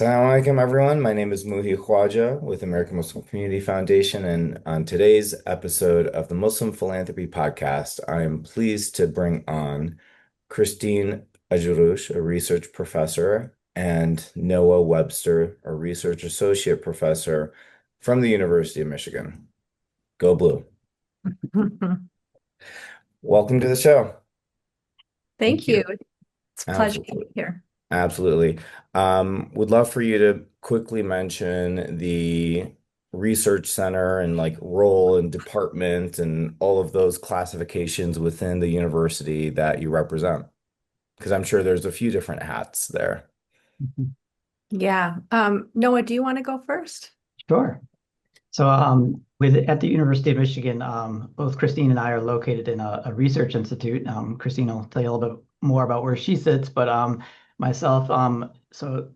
Assalamu alaikum, everyone. My name is Muhi Khwaja with American Muslim Community Foundation, and on today's episode of the Muslim Philanthropy Podcast, I am pleased to bring on Kristine Ajrouch, a research professor, and Noah Webster, a research associate professor from the University of Michigan. Go Blue. Welcome to the show. Thank Thank you. you. It's a pleasure to be Absolutely. here. Absolutely. Would love for you to quickly mention the research center and like role and department and all of those classifications within the university that you represent. Because I'm sure there's a few different hats there. Mhm. Yeah. Noah, do you want to go first? Sure. So, with at the University of Michigan, both Kristine and I are located in a research institute. Kristine will tell you a little bit more about where she sits, but myself, so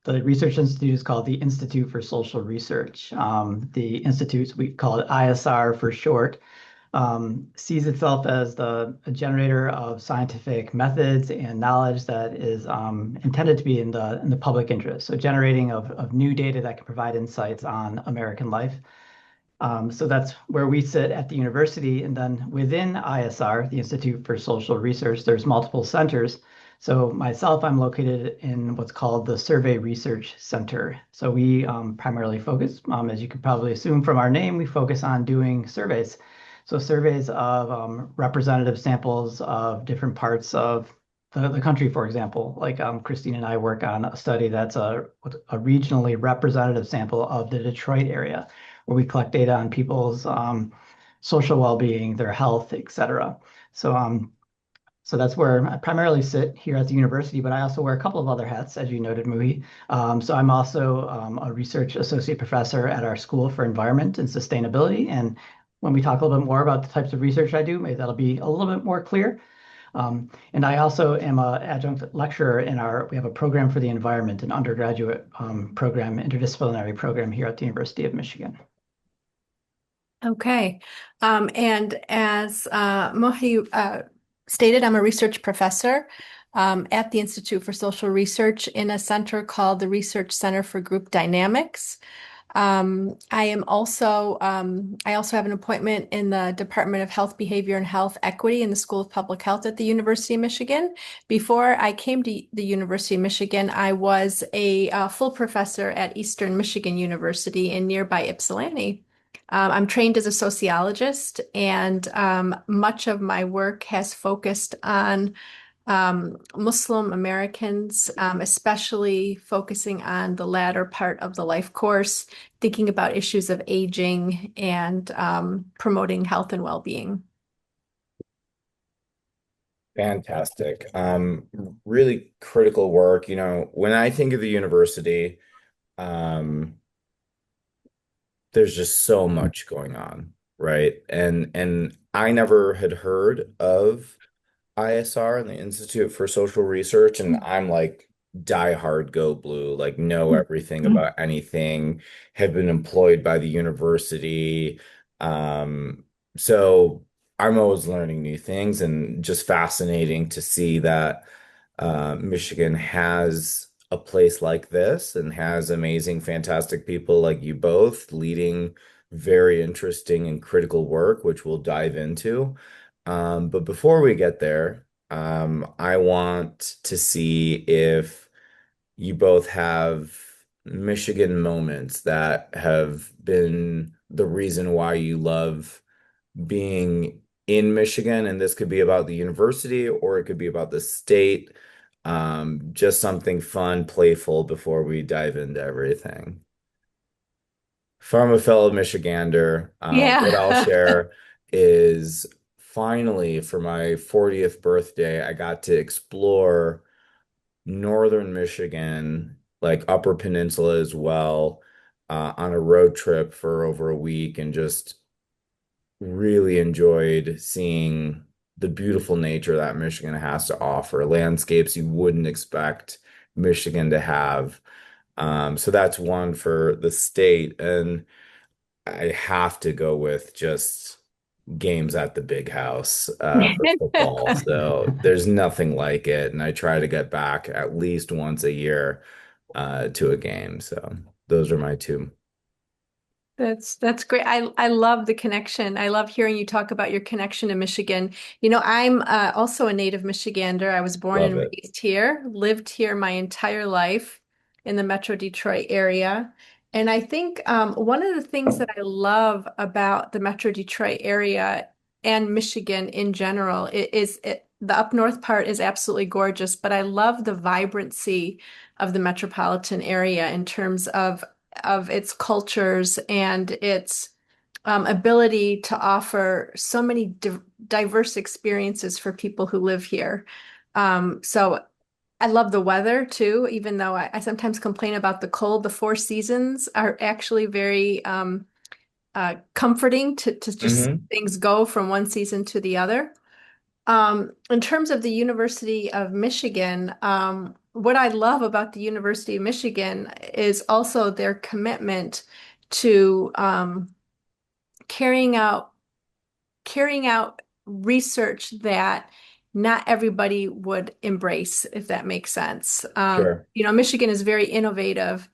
the research institute is called the Institute for Social Research. The institute, we call it ISR for short, sees itself as a generator of scientific methods and knowledge that is intended to be in the public interest. So generating of new data that can provide insights on American life. So that's where we sit at the university. And then within ISR, the Institute for Social Research, there's multiple centers. So myself, I'm located in what's called the Survey Research Center. So we primarily focus, as you could probably assume from our name, we focus on doing surveys. So surveys of representative samples of different parts of the country, for example, like Kristine and I work on a study that's a regionally representative sample of the Detroit area, where we collect data on people's social well-being, their health, et cetera. So that's where I primarily sit here at the university, but I also wear a couple of other hats, as you noted, Muhi. So I'm also a research associate professor at our School for Environment and Sustainability. And when we talk a little bit more about the types of research I do, maybe that'll be a little bit more clear. And I also am an adjunct lecturer we have a program for the environment, an undergraduate program, interdisciplinary program here at the University of Michigan. Okay. And as Mohi stated, I'm a research professor at the Institute for Social Research in a center called the Research Center for Group Dynamics. I also have an appointment in the Department of Health, Behavior, and Health Equity in the School of Public Health at the University of Michigan. Before I came to the University of Michigan, I was a full professor at Eastern Michigan University in nearby Ypsilanti. I'm trained as a sociologist, and much of my work has focused on Muslim Americans, especially focusing on the latter part of the life course, thinking about issues of aging and promoting health and well-being. Fantastic. Really critical work. You know, when I think of the university, um, there's just so much going on, right? And I never had heard of ISR and the Institute for Social Research, and I'm like diehard Go Blue, like know everything about anything, have been employed by the university. So I'm always learning new things and just fascinating to see that Michigan has a place like this and has amazing, fantastic people like you both leading very interesting and critical work, which we'll dive into. But before we get there, I want to see if you both have Michigan moments that have been the reason why you love being in Michigan, and this could be about the university or it could be about the state. Just something fun, playful before we dive into everything. From a fellow Michigander, what I'll Yeah. share is finally for my 40th birthday, I got to explore northern Michigan, like Upper Peninsula as well, on a road trip for over a week and just really enjoyed seeing the beautiful nature that Michigan has to offer, landscapes you wouldn't expect Michigan to have. So that's one for the state. And I have to go with just games at the big house for football. So there's nothing like it. And I try to get back at least once a year. to a game. So those are my two. That's great. I love the connection. I love hearing you talk about your connection to Michigan. You know, I'm also a native Michigander. I was born Love and it. raised here, lived here my entire life in the Metro Detroit area. And I think one of the things that I love about the Metro Detroit area and Michigan in general the up north part is absolutely gorgeous, but I love the vibrancy of the metropolitan area in terms of its cultures and its ability to offer so many diverse experiences for people who live here. So I love the weather too, even though I sometimes complain about the cold. The four seasons are actually very comforting to just see Hmm. things go from one season to the other. In terms of the University of Michigan, what I love about the University of Michigan is also their commitment to carrying out carrying out research that not everybody would embrace, if that makes sense. Sure. You know, Michigan is very innovative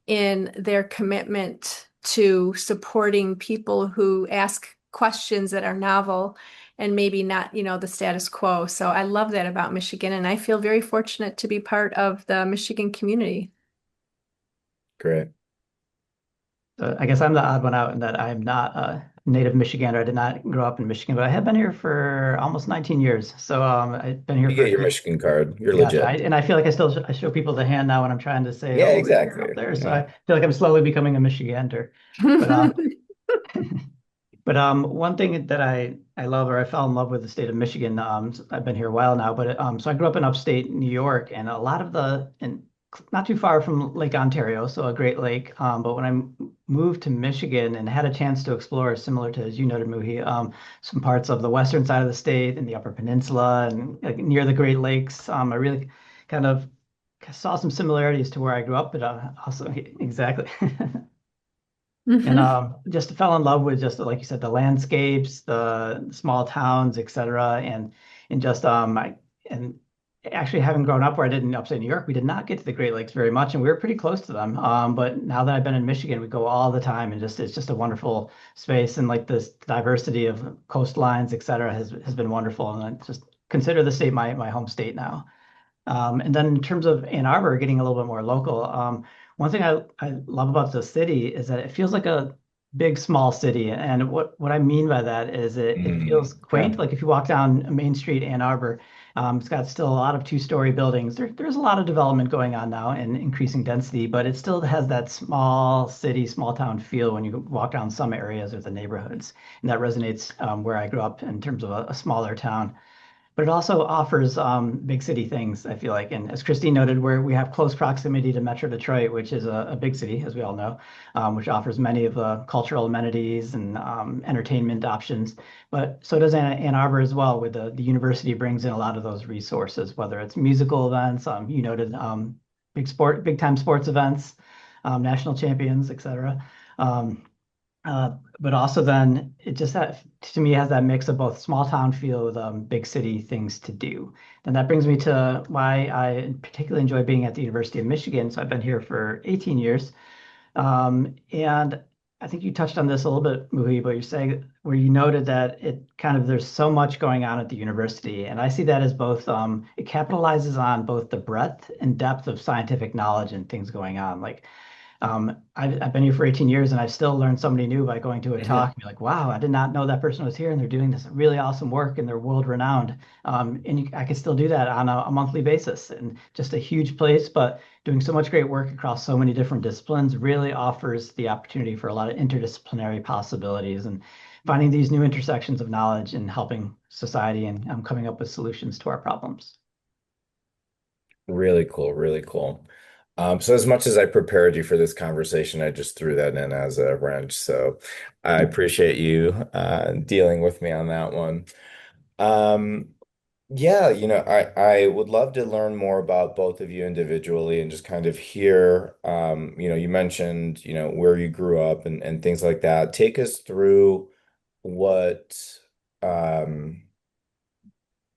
in their commitment to supporting people who ask questions that are novel and maybe not, you know, the status quo. So I love that about Michigan, and I feel very fortunate to be part of the Michigan community. Great. I guess I'm the odd one out in that I'm not a native Michigander. I did not grow up in Michigan, but I have been here for almost 19 years. So I've been here You for get a your good. Michigan card. You're Gotcha. legit. And I feel like I show people the hand now when I'm trying to say, Yeah, oh, live here, up exactly. there. So Yeah. I feel like I'm slowly becoming a Michigander. But one thing that I love, or I fell in love with the state of Michigan. I've been here a while now, but so I grew up in upstate New York, and a lot of and not too far from Lake Ontario, so a great lake. But when I moved to Michigan and had a chance to explore, similar to as you noted, Muhi, some parts of the western side of the state and the Upper Peninsula and like, near the Great Lakes, I really kind of saw some similarities to where I grew up, but also exactly. And Mhm. just fell in love with just like you said, the landscapes, the small towns, etc. And just and actually having grown up where I did in upstate New York, we did not get to the Great Lakes very much, and we were pretty close to them. But now that I've been in Michigan, we go all the time, and just it's just a wonderful space, and like this diversity of coastlines, etc. has been wonderful, and I just consider the state my home state now. And then in terms of Ann Arbor, getting a little bit more local, one thing I love about the city is that it feels like a big, small city. And what I mean by that is it feels Yeah. quaint. Like if you walk down Main Street, Ann Arbor, it's got still a lot of two-story buildings. There's a lot of development going on now and increasing density, but it still has that small city, small town feel when you walk down some areas of the neighborhoods. And that resonates where I grew up in terms of a smaller town. But it also offers big city things, I feel like. And as Kristine noted, where we have close proximity to Metro Detroit, which is a big city, as we all know, which offers many of the cultural amenities and entertainment options. But so does Ann Arbor as well, where the university brings in a lot of those resources, whether it's musical events, you noted big time sports events, national champions, etc. Um, but also then it just to me has that mix of both small town feel with big city things to do. And that brings me to why I particularly enjoy being at the University of Michigan. So I've been here for 18 years. And I think you touched on this a little bit, Muhi, but you're saying where you noted that it kind of there's so much going on at the university. And I see that as both it capitalizes on both the breadth and depth of scientific knowledge and things going on. Like I've been here for 18 years and I've still learned somebody new by going to a talk Hmm. and be like, wow, I did not know that person was here and they're doing this really awesome work and they're world renowned. I can still do that on a monthly basis and just a huge place, but doing so much great work across so many different disciplines really offers the opportunity for a lot of interdisciplinary possibilities and finding these new intersections of knowledge and helping society and coming up with solutions to our problems. Really cool. Really cool. So as much as I prepared you for this conversation, I just threw that in as a wrench. So I appreciate you dealing with me on that one. Um, yeah, I would love to learn more about both of you individually and just kind of hear, you mentioned, where you grew up and things like that. Take us through what um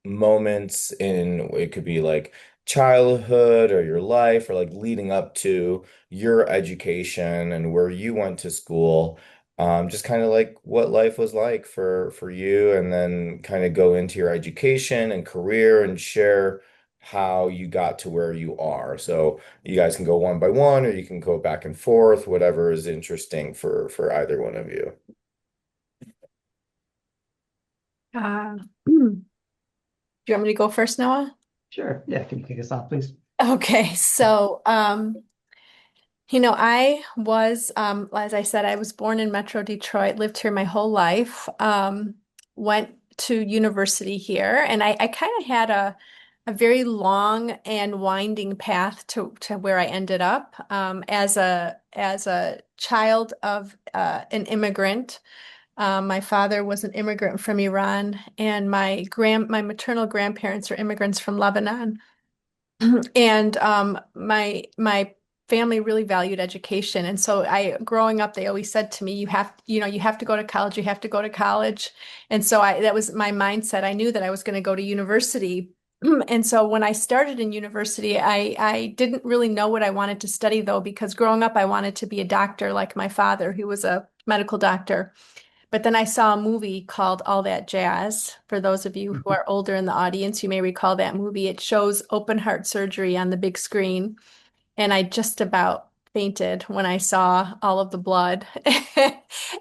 moments in it could be like childhood or your life or like leading up to your education and where you went to school. Just kind of like what life was like for you, and then kind of go into your education and career and share how you got to where you are. So you guys can go one by one, or you can go back and forth, whatever is interesting for either one of you. Do you want me to go first, Noah? Sure. Yeah, can you kick us off, please? Okay, so I was, as I said, I was born in Metro Detroit, lived here my whole life, went to university here, and I kind of had a very long and winding path to where I ended up, as a child of an immigrant. My father was an immigrant from Iran, and my maternal grandparents are immigrants from Lebanon. And my family really valued education. And so growing up, they always said to me, you have to go to college, you have to go to college. And so that was my mindset. I knew that I was going to go to university. And so when I started in university, I didn't really know what I wanted to study though, because growing up, I wanted to be a doctor like my father, who was a medical doctor. But then I saw a movie called All That Jazz. For those of you who are older in the audience, you may recall that movie. It shows open heart surgery on the big screen, and I just about fainted when I saw all of the blood.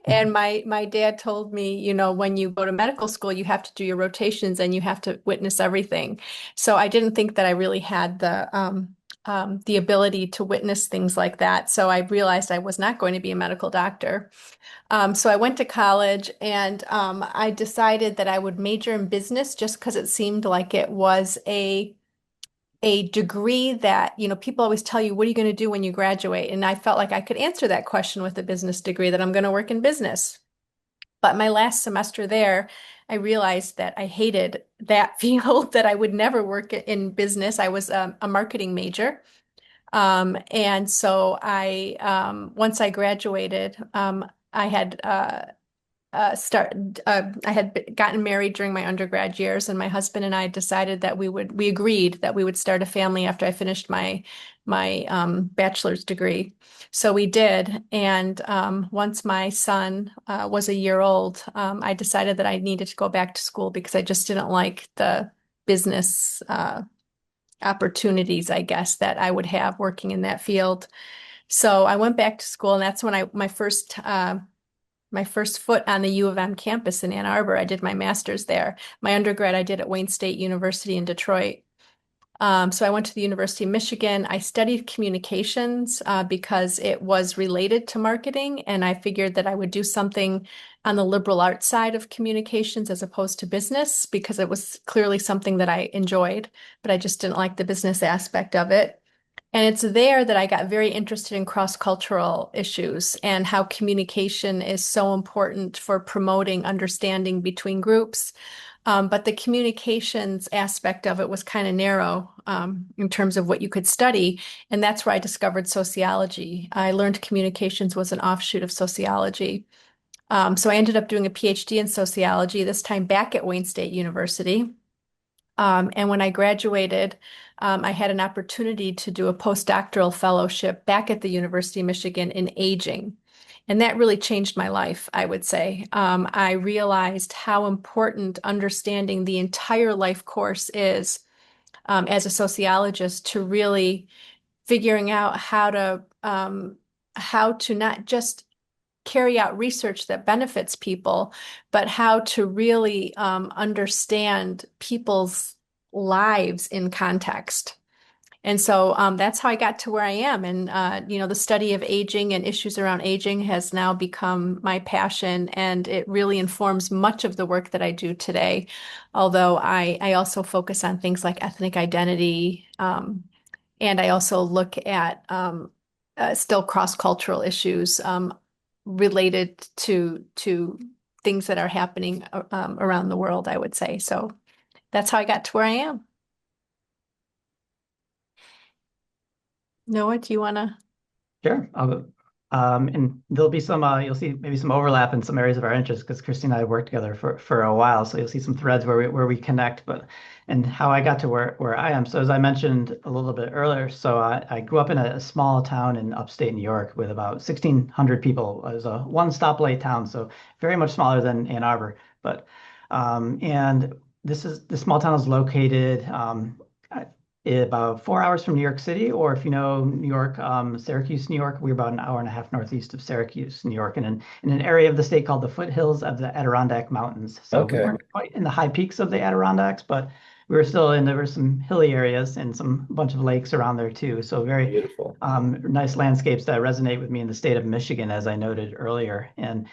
And my dad told me, when you go to medical school, you have to do your rotations and you have to witness everything. So I didn't think that I really had the ability to witness things like that. So I realized I was not going to be a medical doctor. So I went to college, and I decided that I would major in business just because it seemed like it was a degree that, people always tell you, what are you going to do when you graduate? And I felt like I could answer that question with a business degree, that I'm going to work in business. But my last semester there, I realized that I hated that field, that I would never work in business. I was a marketing major. And so once I graduated, I had I had gotten married during my undergrad years, and my husband and I decided that we agreed that we would start a family after I finished my bachelor's degree. So we did. And once my son was a year old, I decided that I needed to go back to school because I just didn't like the business opportunities, I guess, that I would have working in that field. So I went back to school, and that's when my first foot on the U of M campus in Ann Arbor. I did my master's there. My undergrad I did at Wayne State University in Detroit. So I went to the University of Michigan. I studied communications because it was related to marketing, and I figured that I would do something on the liberal arts side of communications as opposed to business, because it was clearly something that I enjoyed, but I just didn't like the business aspect of it. And it's there that I got very interested in cross-cultural issues and how communication is so important for promoting understanding between groups. But the communications aspect of it was kind of narrow in terms of what you could study. And that's where I discovered sociology. I learned communications was an offshoot of sociology. So I ended up doing a PhD in sociology, this time back at Wayne State University. And when I graduated, I had an opportunity to do a postdoctoral fellowship back at the University of Michigan in aging. And that really changed my life, I would say. I realized how important understanding the entire life course is, as a sociologist, to really figuring out how to not just carry out research that benefits people, but how to really understand people's lives in context. And so that's how I got to where I am. And, the study of aging and issues around aging has now become my passion, and it really informs much of the work that I do today. Although I also focus on things like ethnic identity, and I also look at still cross-cultural issues related to things that are happening around the world, I would say. So that's how I got to where I am. Noah, do you want to? Sure. And there'll be some, you'll see maybe some overlap in some areas of our interest because Kristine and I have worked together for a while. So you'll see some threads where we connect, but and how I got to where I am. So as I mentioned a little bit earlier, so I grew up in a small town in upstate New York with about 1,600 people. It was a one stoplight town, so very much smaller than Ann Arbor. But and this small town is located about 4 hours from New York City, or if you know New York, Syracuse, New York, we're about an hour and a half northeast of Syracuse, New York, and in an area of the state called the foothills of the Adirondack Mountains. So we Okay, weren't quite in the high peaks of the Adirondacks, but we were still in, there were some hilly areas and some bunch of lakes around there too. So very beautiful. nice landscapes that resonate with me in the state of Michigan, as I noted earlier. And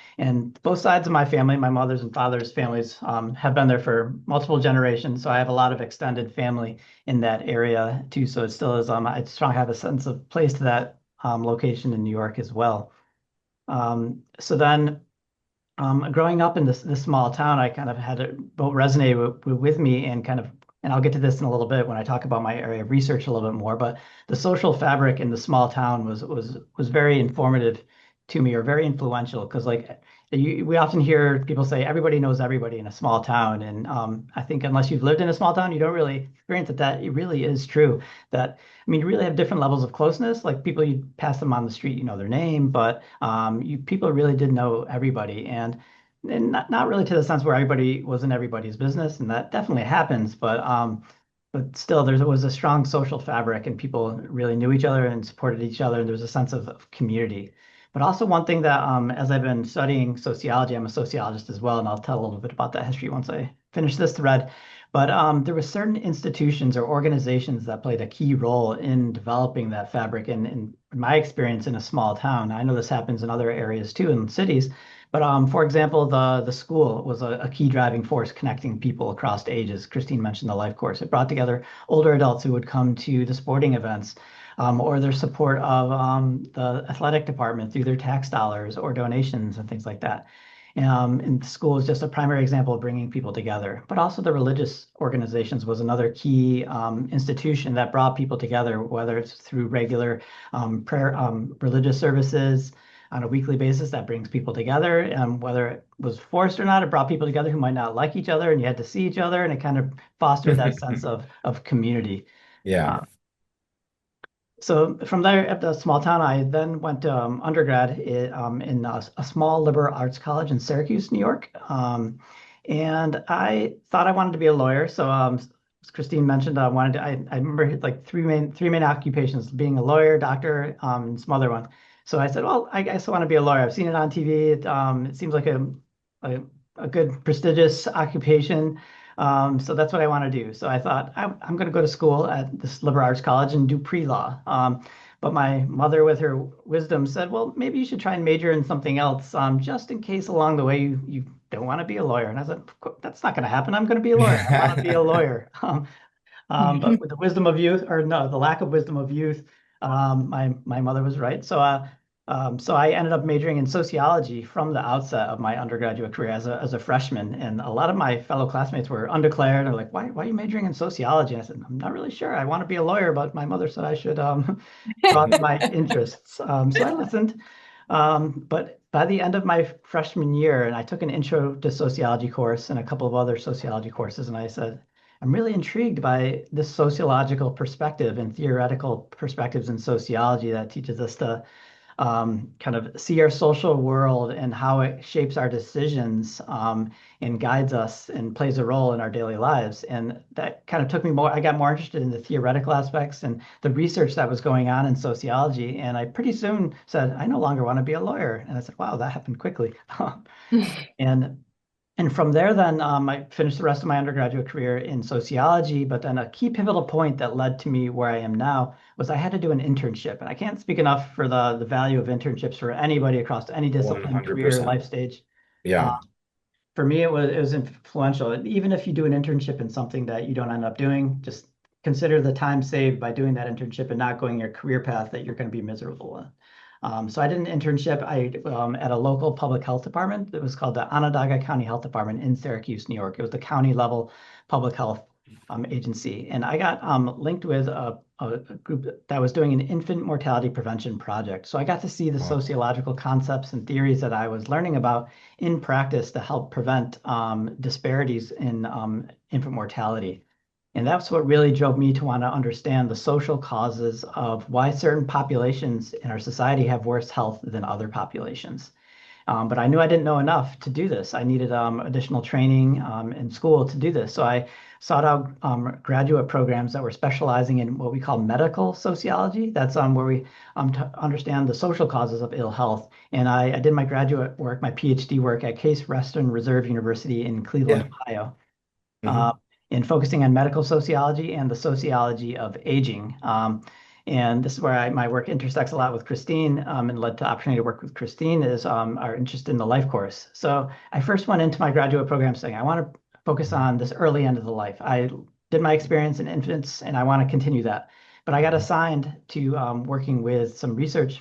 both sides of my family, my mother's and father's families, have been there for multiple generations. So I have a lot of extended family in that area too. So it still is, I strongly have a sense of place to that location in New York as well. So then growing up in this small town, I kind of had it both resonate with me and kind of, and I'll get to this in a little bit when I talk about my area of research a little bit more, but the social fabric in the small town was very informative to me, or very influential, because like we often hear people say everybody knows everybody in a small town, and I think unless you've lived in a small town, you don't really experience that it really is true. That I mean, you really have different levels of closeness. Like people, you pass them on the street, you know their name, but you people really did know everybody, and not really to the sense where everybody was in everybody's business, and that definitely happens, but still there was a strong social fabric, and people really knew each other and supported each other, and there was a sense of community. But also one thing that, as I've been studying sociology, I'm a sociologist as well, and I'll tell a little bit about that history once I finish this thread. But there were certain institutions or organizations that played a key role in developing that fabric. And in my experience in a small town, I know this happens in other areas too, in cities. But for example, the school was a key driving force connecting people across ages. Kristine mentioned the life course. It brought together older adults who would come to the sporting events, or their support of the athletic department through their tax dollars or donations and things like that. And the school is just a primary example of bringing people together. But also the religious organizations was another key institution that brought people together, whether it's through regular prayer, religious services on a weekly basis that brings people together. And whether it was forced or not, it brought people together who might not like each other, and you had to see each other, and it kind of fostered that sense of community. Yeah. Uh, so from there at the small town, I then went to undergrad in a small liberal arts college in Syracuse, New York. And I thought I wanted to be a lawyer. So as Kristine mentioned, I remember like three main occupations: being a lawyer, doctor, and some other ones. So I said, well, I guess I want to be a lawyer. I've seen it on TV. It seems like a, a good prestigious occupation. So that's what I want to do. So I thought I'm going to go to school at this liberal arts college and do pre-law. But my mother, with her wisdom, said, well, maybe you should try and major in something else, just in case along the way you don't want to be a lawyer. And I said, that's not going to happen. I'm going to be a lawyer. I want to be a lawyer. But with the wisdom of youth, or no, the lack of wisdom of youth, my mother was right. So I ended up majoring in sociology from the outset of my undergraduate career as a freshman. And a lot of my fellow classmates were undeclared. They're like, why are you majoring in sociology? And I said, I'm not really sure. I want to be a lawyer, but my mother said I should broaden my interests. So I listened. But by the end of my freshman year, and I took an intro to sociology course and a couple of other sociology courses, and I said, I'm really intrigued by this sociological perspective and theoretical perspectives in sociology that teaches us to kind of see our social world and how it shapes our decisions, and guides us and plays a role in our daily lives. And that kind of took me more, I got more interested in the theoretical aspects and the research that was going on in sociology. And I pretty soon said, I no longer want to be a lawyer. And I said, wow, that happened quickly. And and from there, then I finished the rest of my undergraduate career in sociology. But then a key pivotal point that led to me where I am now was I had to do an internship. And I can't speak enough for the value of internships for anybody across any discipline, career, 100%. life stage. Uh, Yeah. for me, it was influential. Even if you do an internship in something that you don't end up doing, just consider the time saved by doing that internship and not going your career path that you're going to be miserable in. So I did an internship at a local public health department. It was called the Onondaga County Health Department in Syracuse, New York. It was the county level public health agency. And I got linked with a group that was doing an infant mortality prevention project. So I got to see the Wow. sociological concepts and theories that I was learning about in practice to help prevent disparities in infant mortality. And that's what really drove me to want to understand the social causes of why certain populations in our society have worse health than other populations. But I knew I didn't know enough to do this. I needed additional training in school to do this. So I sought out graduate programs that were specializing in what we call medical sociology. That's where we to understand the social causes of ill health. And I did my graduate work, my PhD work at Case Western Reserve University in Cleveland, Yeah. Ohio, uh, Hmm. in focusing on medical sociology and the sociology of aging. And this is where my work intersects a lot with Kristine and led to opportunity to work with Kristine is our interest in the life course. So I first went into my graduate program saying, I want to focus on this early end of the life. I did my experience in infants and I want to continue that. But I got assigned to working with some research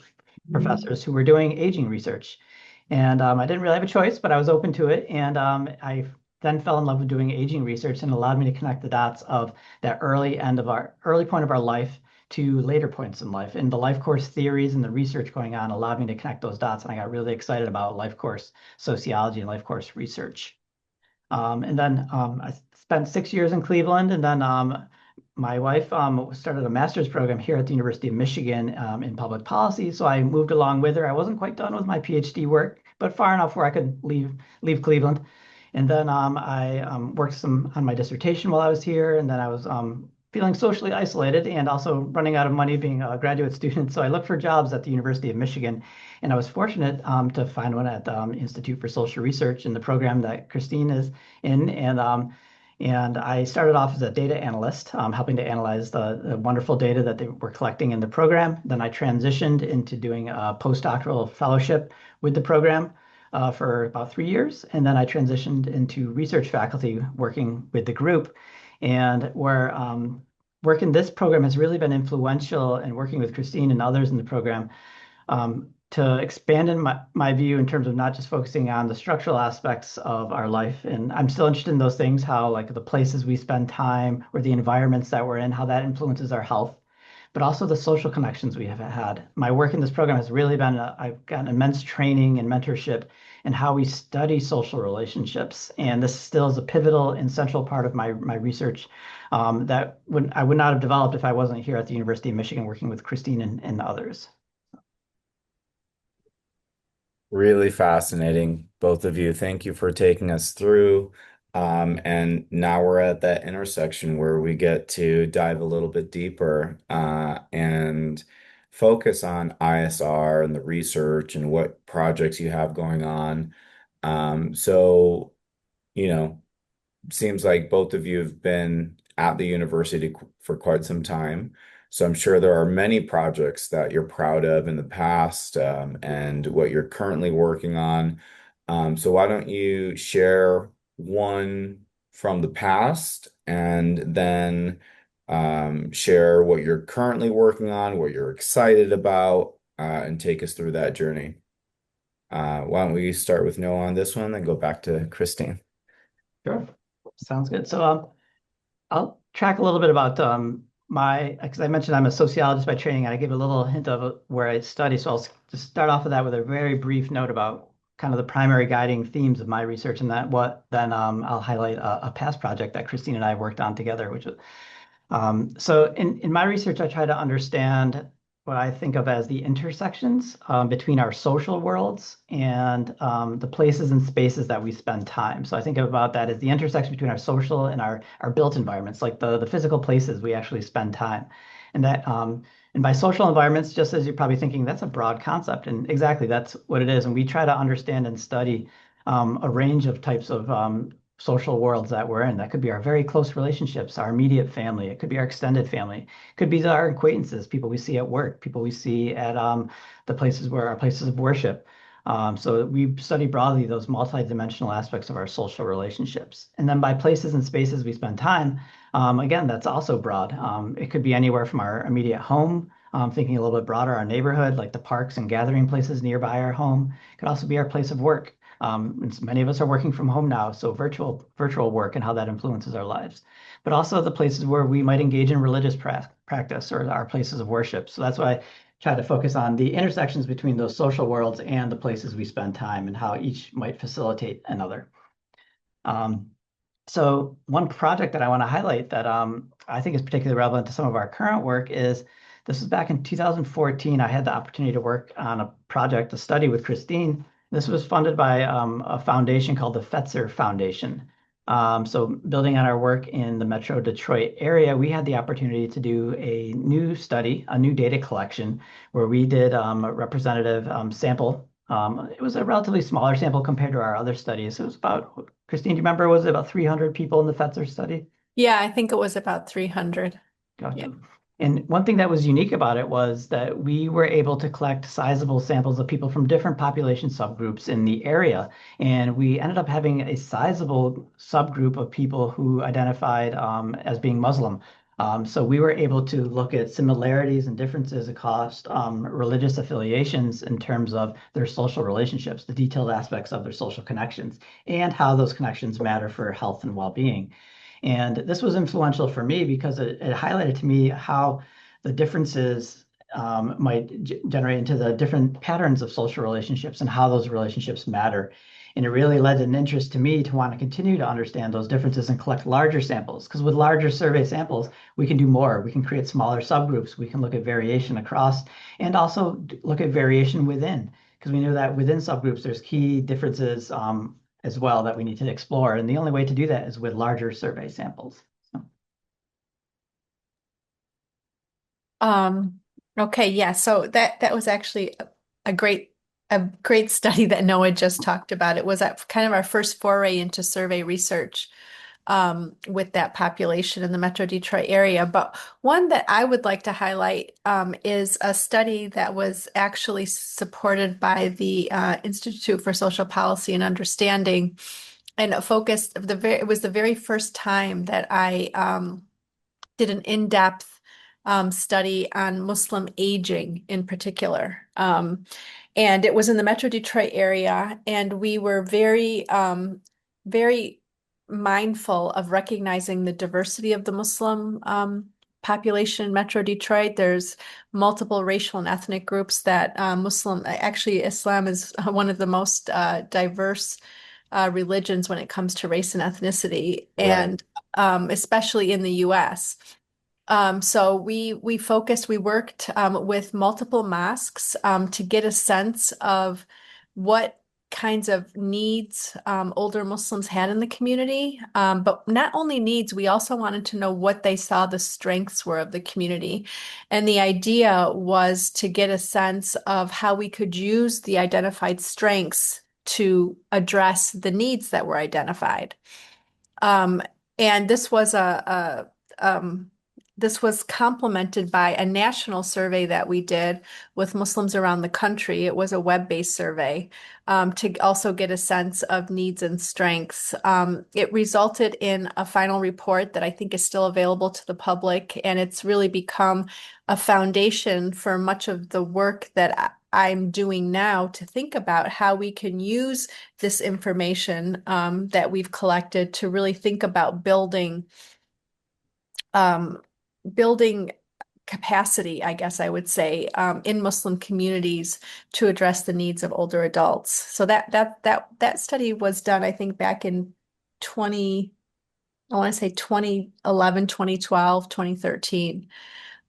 professors who were doing aging research. And I didn't really have a choice, but I was open to it. And I then fell in love with doing aging research and allowed me to connect the dots of that early point of our life to later points in life. And the life course theories and the research going on allowed me to connect those dots. And I got really excited about life course sociology and life course research. And then I spent 6 years in Cleveland, and then my wife started a master's program here at the University of Michigan in public policy. So I moved along with her. I wasn't quite done with my PhD work, but far enough where I could leave Cleveland. And then I worked some on my dissertation while I was here, and then I was feeling socially isolated and also running out of money being a graduate student. So I looked for jobs at the University of Michigan, and I was fortunate to find one at the Institute for Social Research in the program that Kristine is in. And I started off as a data analyst, helping to analyze the wonderful data that they were collecting in the program. Then I transitioned into doing a postdoctoral fellowship with the program for about 3 years. And then I transitioned into research faculty working with the group. And where work in this program has really been influential in working with Kristine and others in the program to expand in my view in terms of not just focusing on the structural aspects of our life. And I'm still interested in those things, how like the places we spend time or the environments that we're in, how that influences our health, but also the social connections we have had. My work in this program has really been, I've gotten immense training and mentorship in how we study social relationships. And this still is a pivotal and central part of my research I would not have developed if I wasn't here at the University of Michigan working with Kristine and others. Really fascinating, both of you. Thank you for taking us through. And now we're at that intersection where we get to dive a little bit deeper and focus on ISR and the research and what projects you have going on. So, you know, seems like both of you have been at the university for quite some time. So I'm sure there are many projects that you're proud of in the past, and what you're currently working on. So why don't you share one from the past and then share what you're currently working on, what you're excited about, and take us through that journey. Why don't we start with Noah on this one, then go back to Kristine. Sure. Sounds good. So I'll track a little bit about because I mentioned I'm a sociologist by training, and I gave a little hint of where I study. So I'll just start off with that with a very brief note about kind of the primary guiding themes of my research, and then I'll highlight a past project that Kristine and I worked on together, which was so in my research, I try to understand what I think of as the intersections between our social worlds and the places and spaces that we spend time. So I think about that as the intersection between our social and our built environments, like the physical places we actually spend time. And that and by social environments, just as you're probably thinking, that's a broad concept. And exactly, that's what it is. And we try to understand and study a range of types of social worlds that we're in. That could be our very close relationships, our immediate family. It could be our extended family. It could be our acquaintances, people we see at work, people we see at the places where our places of worship. So we study broadly those multidimensional aspects of our social relationships. And then by places and spaces we spend time, again, that's also broad. It could be anywhere from our immediate home, thinking a little bit broader, our neighborhood, like the parks and gathering places nearby our home. It could also be our place of work. And many of us are working from home now, so virtual work and how that influences our lives. But also the places where we might engage in religious practice or our places of worship. So that's why I try to focus on the intersections between those social worlds and the places we spend time and how each might facilitate another. So one project that I want to highlight that I think is particularly relevant to some of our current work is this was back in 2014. I had the opportunity to work on a project, a study with Kristine. This was funded by a foundation called the Fetzer Foundation. So building on our work in the Metro Detroit area, we had the opportunity to do a new study, a new data collection, where we did a representative sample. It was a relatively smaller sample compared to our other studies. It was about, Kristine, do you remember, was it about 300 people in the Fetzer study? Yeah, I think it was about 300. Gotcha. Yeah. And one thing that was unique about it was that we were able to collect sizable samples of people from different population subgroups in the area. And we ended up having a sizable subgroup of people who identified as being Muslim. So we were able to look at similarities and differences across religious affiliations in terms of their social relationships, the detailed aspects of their social connections, and how those connections matter for health and well-being. And this was influential for me because it highlighted to me how the differences might generate into the different patterns of social relationships and how those relationships matter. And it really led an interest to me to want to continue to understand those differences and collect larger samples. Because with larger survey samples, we can do more. We can create smaller subgroups. We can look at variation across and also look at variation within. Because we know that within subgroups, there's key differences as well that we need to explore. And the only way to do that is with larger survey samples. So. Okay, yeah. So that was actually a great study that Noah just talked about. It was kind of our first foray into survey research with that population in the Metro Detroit area. But one that I would like to highlight is a study that was actually supported by the Institute for Social Policy and Understanding, and it focused it was the very first time that I did an in-depth study on Muslim aging in particular. And it was in the Metro Detroit area, and we were very mindful of recognizing the diversity of the Muslim population in Metro Detroit. There's multiple racial and ethnic groups that actually Islam is one of the most diverse religions when it comes to race and ethnicity, Right. and especially in the U.S. So we worked with multiple mosques to get a sense of what kinds of needs older Muslims had in the community. But not only needs, we also wanted to know what they saw the strengths were of the community. And the idea was to get a sense of how we could use the identified strengths to address the needs that were identified. Um, and this was complemented by a national survey that we did with Muslims around the country. It was a web-based survey to also get a sense of needs and strengths. It resulted in a final report that I think is still available to the public, and it's really become a foundation for much of the work that I'm doing now to think about how we can use this information that we've collected to really think about building capacity, I guess I would say, in Muslim communities to address the needs of older adults. So that study was done, I think, back in 2011, 2012, 2013.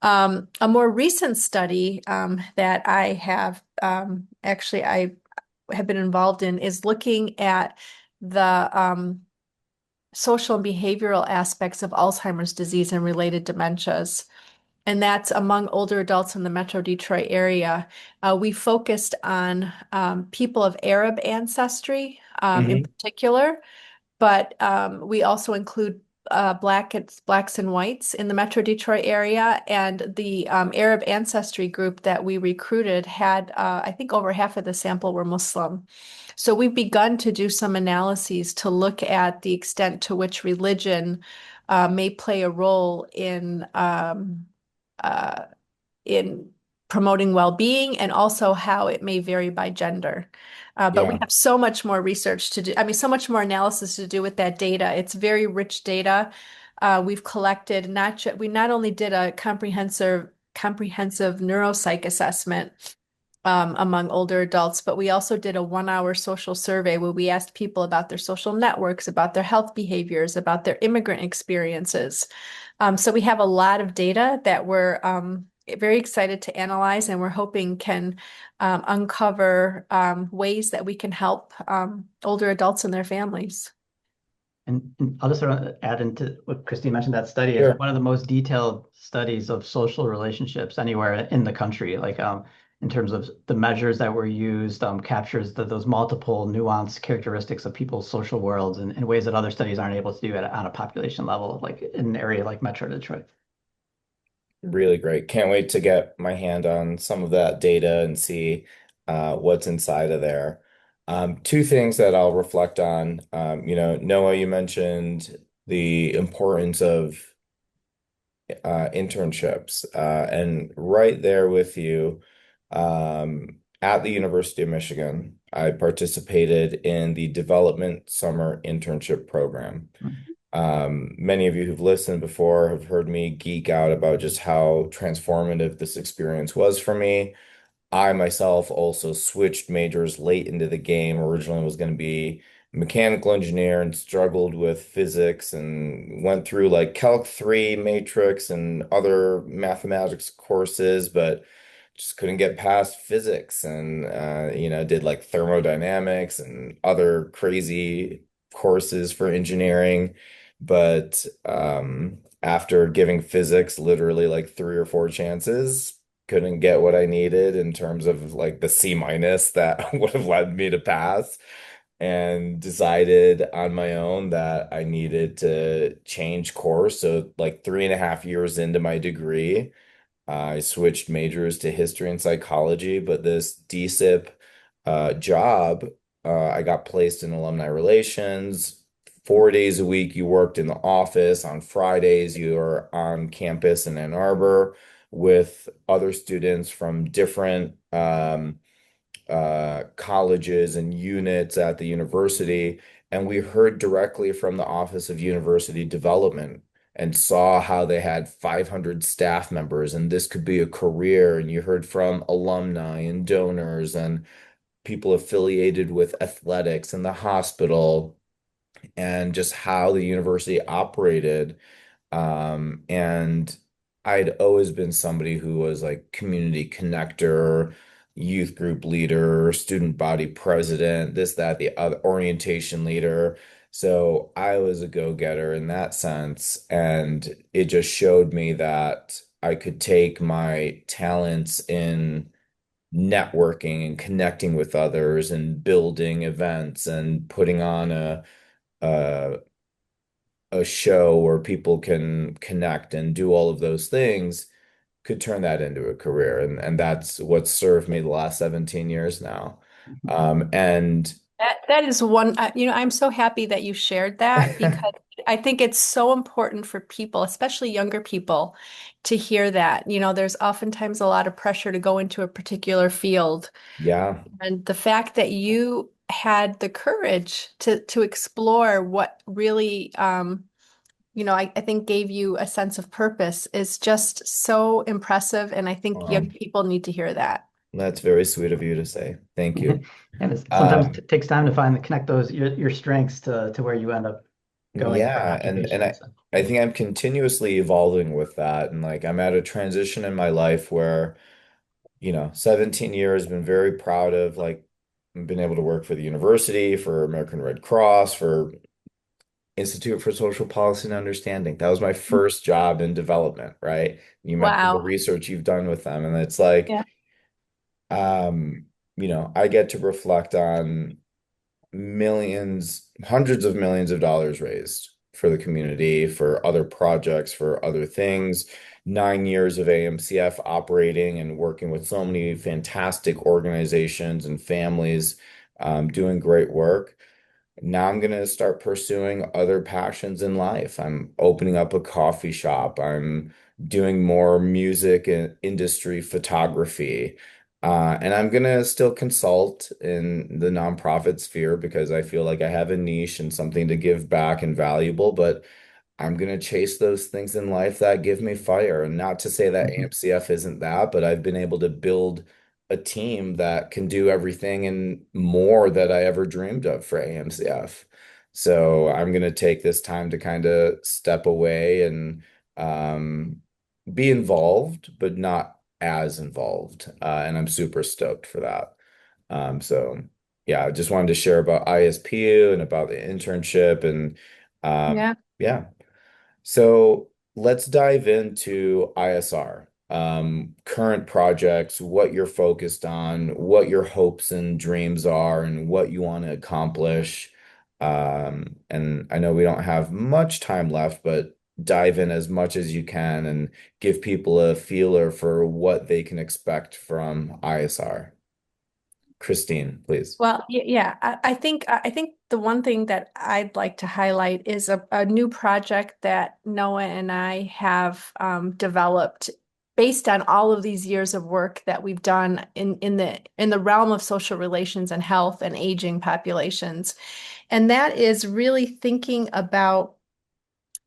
A more recent study that I have I have been involved in is looking at the social and behavioral aspects of Alzheimer's disease and related dementias. And that's among older adults in the Metro Detroit area. We focused on people of Arab ancestry in Hmm. particular, but we also include blacks and whites in the Metro Detroit area. And the Arab ancestry group that we recruited had, I think, over half of the sample were Muslim. So we've begun to do some analyses to look at the extent to which religion may play a role uh, in promoting well-being, and also how it may vary by gender. But we Yeah. have so much more research to do. I mean, so much more analysis to do with that data. It's very rich data. We've collected we not only did a comprehensive neuropsych assessment among older adults, but we also did a 1 hour social survey where we asked people about their social networks, about their health behaviors, about their immigrant experiences. So we have a lot of data that we're very excited to analyze, and we're hoping can uncover ways that we can help older adults and their families. And I'll just sort of add into what Kristine mentioned, that study is Sure. one of the most detailed studies of social relationships anywhere in the country. In terms of the measures that were used, captures those multiple nuanced characteristics of people's social worlds in ways that other studies aren't able to do on a population level, like in an area like Metro Detroit. Really great. Can't wait to get my hand on some of that data and see what's inside of there. Two things that I'll reflect on. Noah, you mentioned the importance of internships, and right there with you, at the University of Michigan, I participated in the Development Summer Internship Program. Many of you who've listened before have heard me geek out about just how transformative this experience was for me. I myself also switched majors late into the game. Originally was going to be a mechanical engineer and struggled with physics and went through like Calc 3 matrix and other mathematics courses, but just couldn't get past physics and did like thermodynamics and other crazy courses for engineering. But after giving physics literally like three or four chances, couldn't get what I needed in terms of like the C minus that would have led me to pass, and decided on my own that I needed to change course. So like 3.5 years into my degree, I switched majors to history and psychology, but this DSIP job, I got placed in alumni relations. 4 days a week, you worked in the office. On Fridays, you are on campus in Ann Arbor with other students from different colleges and units at the university. And we heard directly from the Office of University Development and saw how they had 500 staff members and this could be a career. And you heard from alumni and donors and people affiliated with athletics and the hospital and just how the university operated. And I'd always been somebody who was like community connector, youth group leader, student body president, this, that, the other, orientation leader. So I was a go-getter in that sense. And it just showed me that I could take my talents in networking and connecting with others and building events and putting on a a show where people can connect and do all of those things, could turn that into a career. And that's what served me the last 17 years now. And That is one, I'm so happy that you shared that because I think it's so important for people, especially younger people, to hear that. There's oftentimes a lot of pressure to go into a particular field. yeah, And the fact that you had the courage to explore what really, I think gave you a sense of purpose is just so impressive. And I think young um, people need to hear that. that's very sweet of you to say. Thank you. And it sometimes Um, takes time to connect those your strengths to where you end up going for an yeah, and occupation. I, So, I think I'm continuously evolving with that. And like I'm at a transition in my life where 17 years, been very proud of like been able to work for the university, for American Red Cross, for Institute for Social Policy and Understanding. That was my first job in development, right? You mentioned the Wow. research you've done with them, and it's like, Yeah. um, I get to reflect on millions, hundreds of millions of dollars raised for the community, for other projects, for other things. 9 years of AMCF operating and working with so many fantastic organizations and families, doing great work. Now I'm going to start pursuing other passions in life. I'm opening up a coffee shop. I'm doing more music and industry photography. And I'm going to still consult in the nonprofit sphere because I feel like I have a niche and something to give back and valuable. But I'm gonna chase those things in life that give me fire. And not to say that Mhm. AMCF isn't that, but I've been able to build a team that can do everything and more that I ever dreamed of for AMCF. So I'm gonna take this time to kind of step away and um, be involved, but not as involved. And I'm super stoked for that. So yeah, I just wanted to share about ISPU and about the internship and Yeah. yeah. So let's dive into ISR, current projects, what you're focused on, what your hopes and dreams are, and what you want to accomplish. And I know we don't have much time left, but dive in as much as you can and give people a feeler for what they can expect from ISR. Kristine, please. Well, yeah, I think the one thing that I'd like to highlight is a new project that Noah and I have developed based on all of these years of work that we've done in the realm of social relations and health and aging populations. And that is really thinking about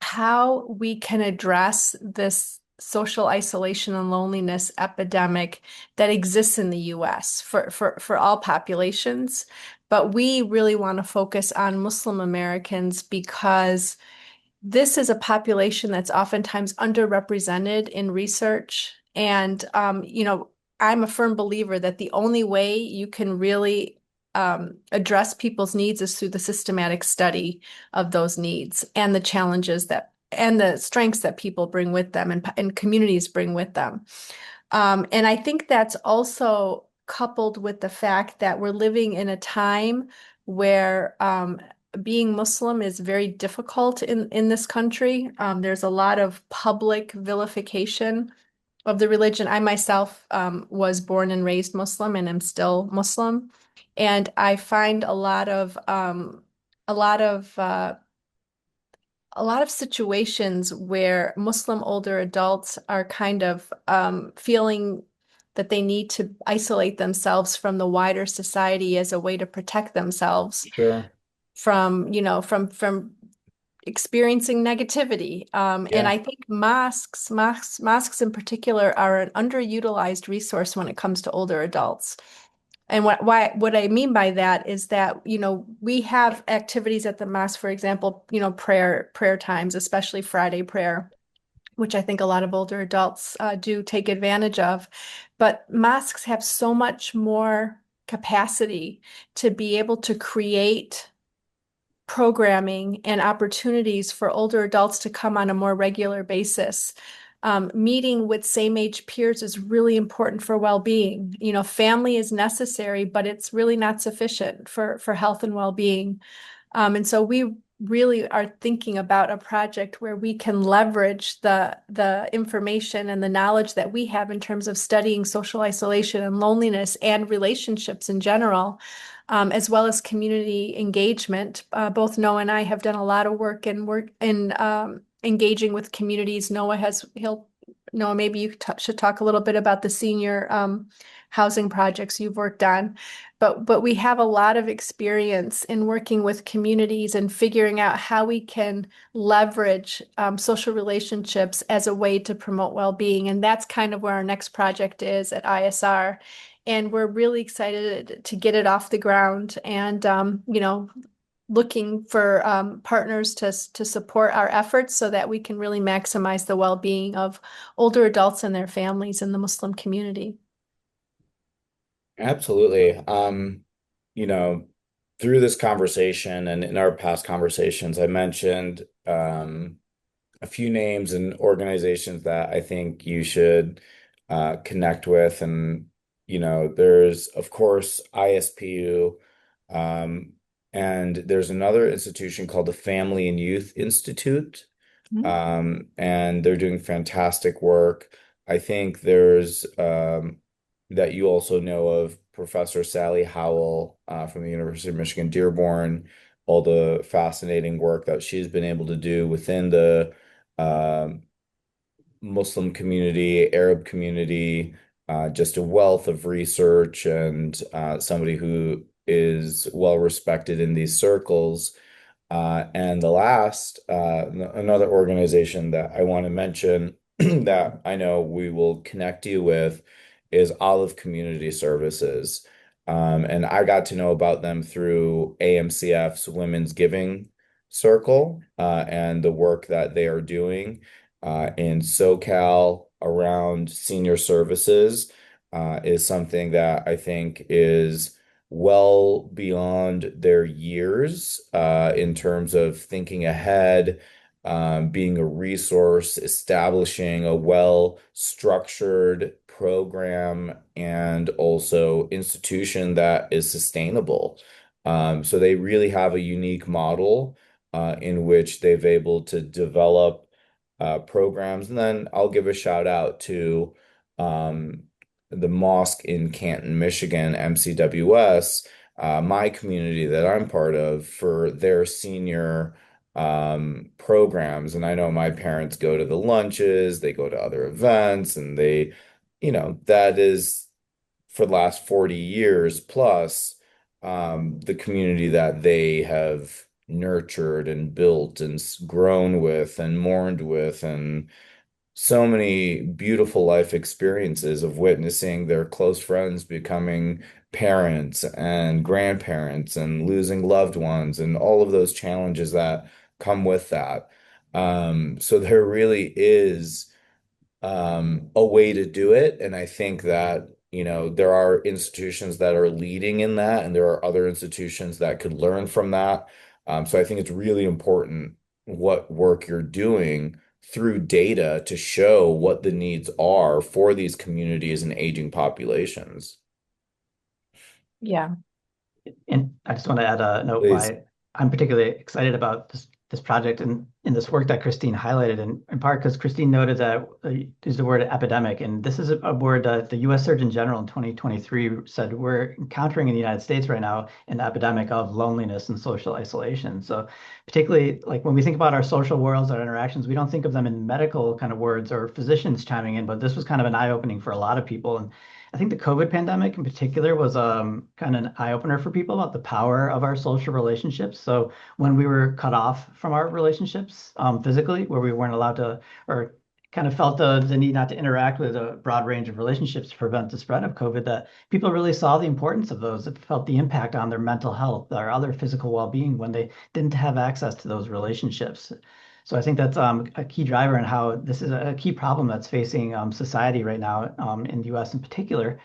how we can address this social isolation and loneliness epidemic that exists in the US for all populations. But we really want to focus on Muslim Americans because this is a population that's oftentimes underrepresented in research. And, I'm a firm believer that the only way you can really address people's needs is through the systematic study of those needs and the challenges that and the strengths that people bring with them and communities bring with them. And I think that's also coupled with the fact that we're living in a time where being Muslim is very difficult in this country. There's a lot of public vilification of the religion. I myself was born and raised Muslim and am still Muslim, and I find a lot of uh, a lot of situations where Muslim older adults are kind of feeling that they need to isolate themselves from the wider society as a way to protect themselves Sure. from, from experiencing negativity. And Yeah. I think mosques in particular are an underutilized resource when it comes to older adults. And what I mean by that is that, we have activities at the mosque, for example, prayer times, especially Friday prayer, which I think a lot of older adults do take advantage of. But mosques have so much more capacity to be able to create programming and opportunities for older adults to come on a more regular basis. Meeting with same age peers is really important for well-being. Family is necessary, but it's really not sufficient for health and well-being. And so we really are thinking about a project where we can leverage the information and the knowledge that we have in terms of studying social isolation and loneliness and relationships in general, as well as community engagement. Both Noah and I have done a lot of work in engaging with communities. Noah, maybe you should talk a little bit about the senior housing projects you've worked on. But we have a lot of experience in working with communities and figuring out how we can leverage social relationships as a way to promote well-being. And that's kind of where our next project is at ISR. And we're really excited to get it off the ground and, looking for partners to support our efforts so that we can really maximize the well-being of older adults and their families in the Muslim community. Absolutely. You know, through this conversation and in our past conversations, I mentioned a few names and organizations that I think you should connect with. And, there's, of course, ISPU, um, and there's another institution called the Family and Youth Institute, Mhm. and they're doing fantastic work. I think there's that you also know of Professor Sally Howell from the University of Michigan Dearborn. all the fascinating work that she's been able to do within the um Muslim community, Arab community, just a wealth of research and somebody who is well respected in these circles. And the last, another organization that I want to mention that I know we will connect you with is Olive Community Services. And I got to know about them through AMCF's Women's Giving Circle and the work that they are doing in SoCal around senior services is something that I think is well beyond their years in terms of thinking ahead, being a resource, establishing a well-structured program, and also institution that is sustainable. So they really have a unique model in which they've able to develop programs. And then I'll give a shout out to um, the mosque in Canton, Michigan, MCWS, my community that I'm part of for their senior programs. And I know my parents go to the lunches, they go to other events, and that is for the last 40 years plus the community that they have nurtured and built and grown with and mourned with and so many beautiful life experiences of witnessing their close friends becoming parents and grandparents and losing loved ones and all of those challenges that come with that. So there really is a way to do it. And I think that, there are institutions that are leading in that, and there are other institutions that could learn from that. So I think it's really important what work you're doing through data to show what the needs are for these communities and aging populations. Yeah. And I just want to add a note Please. why I'm particularly excited about this project and in this work that Kristine highlighted, in part because Kristine noted that used the word epidemic, and this is a word that the U.S. Surgeon General in 2023 said we're encountering in the United States right now an epidemic of loneliness and social isolation. So particularly like when we think about our social worlds, our interactions, we don't think of them in medical kind of words or physicians chiming in, but this was kind of an eye-opening for a lot of people. And I think the COVID pandemic in particular was kind of an eye opener for people about the power of our social relationships. So when we were cut off from our relationships physically, where we weren't allowed to, or kind of felt the need not to interact with a broad range of relationships to prevent the spread of COVID, that people really saw the importance of those, that felt the impact on their mental health or other physical well-being when they didn't have access to those relationships. So I think that's a key driver in how this is a key problem that's facing society right now in the U.S. in particular.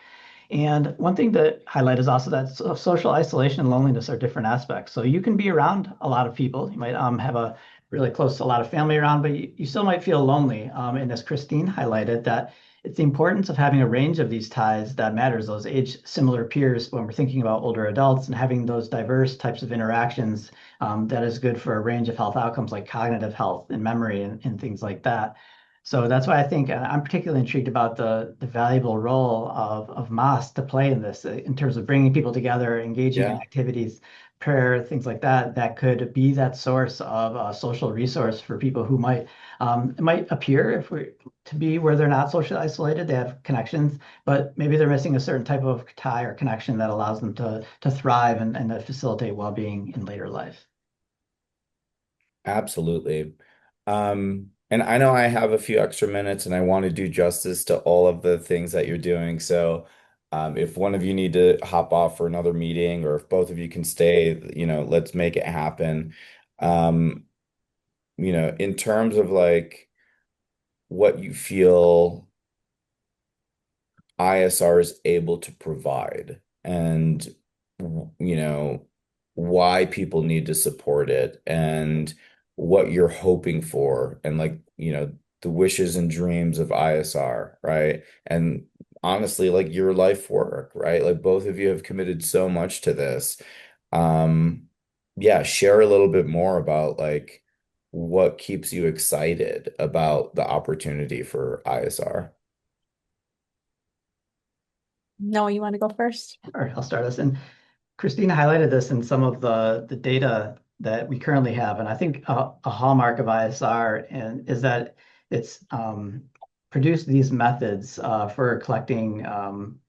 And one thing to highlight is also that social isolation and loneliness are different aspects. So you can be around a lot of people. You might have a really close, a lot of family around, but you still might feel lonely. And as Kristine highlighted, that it's the importance of having a range of these ties that matters, those age similar peers when we're thinking about older adults and having those diverse types of interactions that is good for a range of health outcomes like cognitive health and memory and things like that. So that's why I think I'm particularly intrigued about the valuable role of mosques to play in this, in terms of bringing people together, engaging in Yeah. activities, prayer, things like that, that could be that source of a social resource for people who it might appear if we to be where they're not socially isolated, they have connections, but maybe they're missing a certain type of tie or connection that allows them to thrive and to facilitate well-being in later life. Absolutely. And I know I have a few extra minutes and I want to do justice to all of the things that you're doing. So, if one of you need to hop off for another meeting or if both of you can stay, let's make it happen. Um, in terms of like what you feel ISR is able to provide and why people need to support it and what you're hoping for and like the wishes and dreams of ISR, right? And honestly, like your life work, right? Like both of you have committed so much to this. um yeah, share a little bit more about like what keeps you excited about the opportunity for ISR. No, you want to go first? All right, I'll start us. And Christine highlighted this in some of the data that we currently have. And I think a hallmark of ISR is that it's produced these methods for collecting,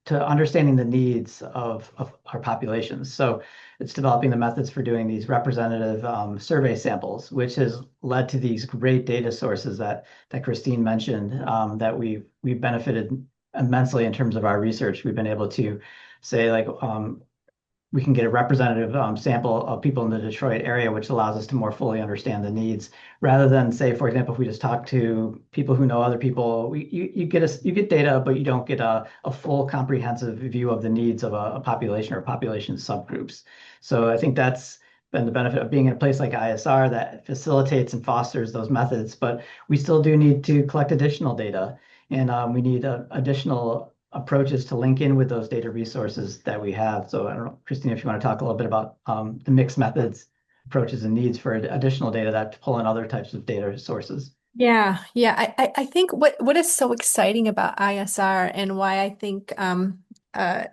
to understanding the needs of our populations. So it's developing the methods for doing these representative survey samples, which has led to these great data sources that Kristine mentioned, that we've benefited immensely in terms of our research. We've been able to say, like, we can get a representative sample of people in the Detroit area, which allows us to more fully understand the needs, rather than, say, for example, if we just talk to people who know other people, you get data, but you don't get a full comprehensive view of the needs of a population or population subgroups. So I think that's been the benefit of being in a place like ISR that facilitates and fosters those methods. But we still do need to collect additional data, and we need additional approaches to link in with those data resources that we have. So I don't know, Kristine, if you want to talk a little bit about the mixed methods, approaches, and needs for additional data that pull in other types of data sources. Yeah. I think what is so exciting about ISR and why I think uh,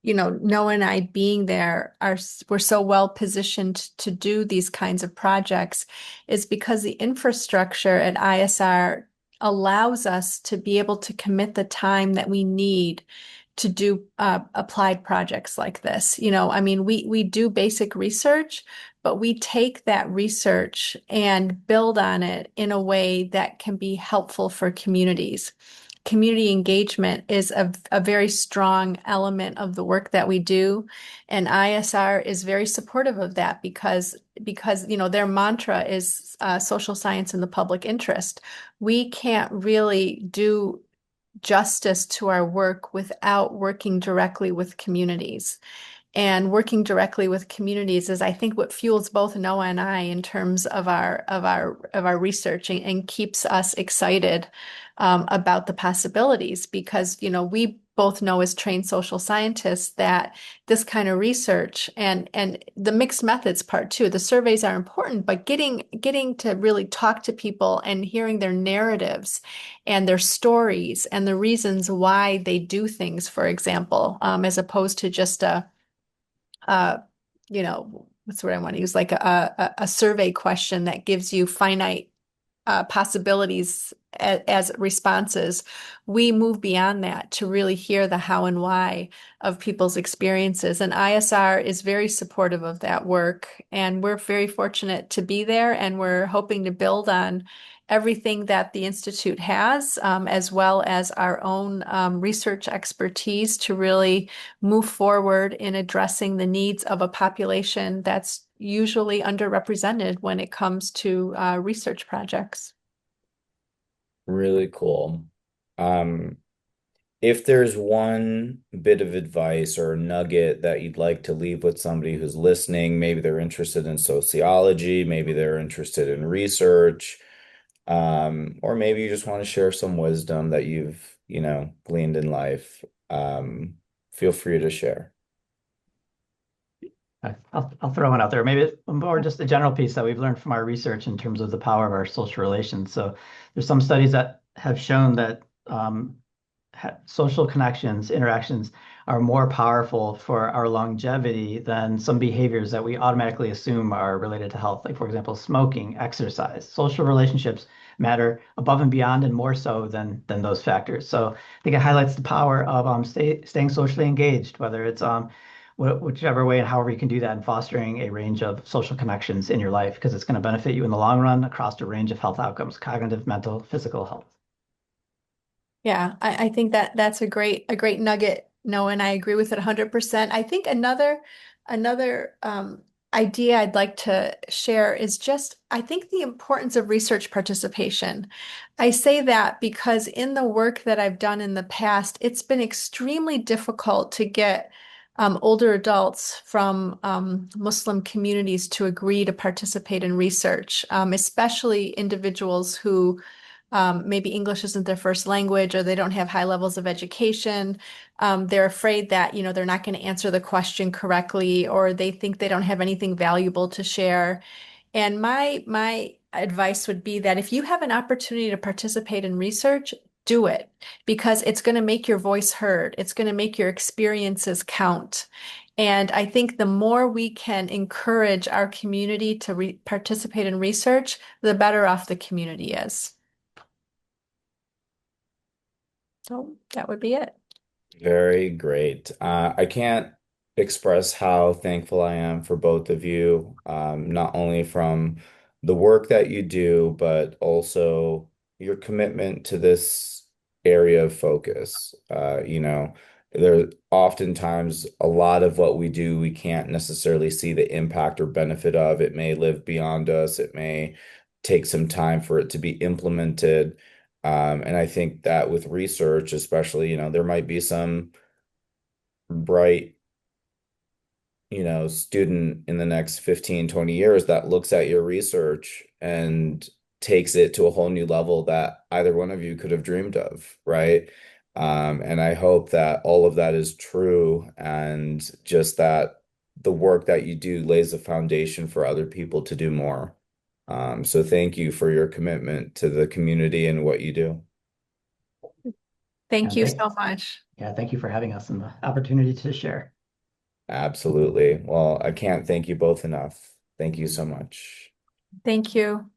Noah and I being there we're so well positioned to do these kinds of projects is because the infrastructure at ISR allows us to be able to commit the time that we need to do applied projects like this. I mean, we do basic research, but we take that research and build on it in a way that can be helpful for communities. Community engagement is a very strong element of the work that we do, and ISR is very supportive of that because their mantra is social science in the public interest. We can't really do justice to our work without working directly with communities. And working directly with communities is, I think, what fuels both Noah and I in terms of our research and keeps us excited about the possibilities. Because we both know as trained social scientists that this kind of research and the mixed methods part too, the surveys are important, but getting to really talk to people and hearing their narratives and their stories and the reasons why they do things, for example, as opposed to just uh, what's the word I want to use, like a survey question that gives you finite possibilities as responses. We move beyond that to really hear the how and why of people's experiences. And ISR is very supportive of that work. And we're very fortunate to be there. And we're hoping to build on everything that the Institute has, as well as our own research expertise to really move forward in addressing the needs of a population that's usually underrepresented when it comes to research projects. Really cool. Um, if there's one bit of advice or nugget that you'd like to leave with somebody who's listening, maybe they're interested in sociology, maybe they're interested in research, or maybe you just want to share some wisdom that you've, gleaned in life, feel free to share. I'll throw one out there. Maybe more just a general piece that we've learned from our research in terms of the power of our social relations. So there's some studies that have shown that social connections, interactions are more powerful for our longevity than some behaviors that we automatically assume are related to health. Like, for example, smoking, exercise. Social relationships matter above and beyond and more so than those factors. So I think it highlights the power of staying socially engaged, whether it's whichever way and however you can do that, and fostering a range of social connections in your life, because it's going to benefit you in the long run across a range of health outcomes: cognitive, mental, physical health. Yeah, I think that's a great nugget. No, and I agree with it 100%. I think another idea I'd like to share is just I think the importance of research participation. I say that because in the work that I've done in the past, it's been extremely difficult to get older adults from Muslim communities to agree to participate in research, especially individuals who maybe English isn't their first language or they don't have high levels of education. They're afraid that, they're not going to answer the question correctly, or they think they don't have anything valuable to share. And my advice would be that if you have an opportunity to participate in research, do it because it's going to make your voice heard. It's going to make your experiences count. And I think the more we can encourage our community to participate in research, the better off the community is. So that would be it. Very great. I can't express how thankful I am for both of you, not only from the work that you do, but also your commitment to this area of focus. There oftentimes a lot of what we do, we can't necessarily see the impact or benefit of. It may live beyond us. It may take some time for it to be implemented. And I think that with research, especially, there might be some bright, student in the next 15, 20 years that looks at your research and takes it to a whole new level that either one of you could have dreamed of, right? And I hope that all of that is true and just that the work that you do lays a foundation for other people to do more. So thank you for your commitment to the community and what you do. Thank And you so much. thank you for having us and the opportunity to share. Absolutely. Well, I can't thank you both enough. Thank you so much. Thank you.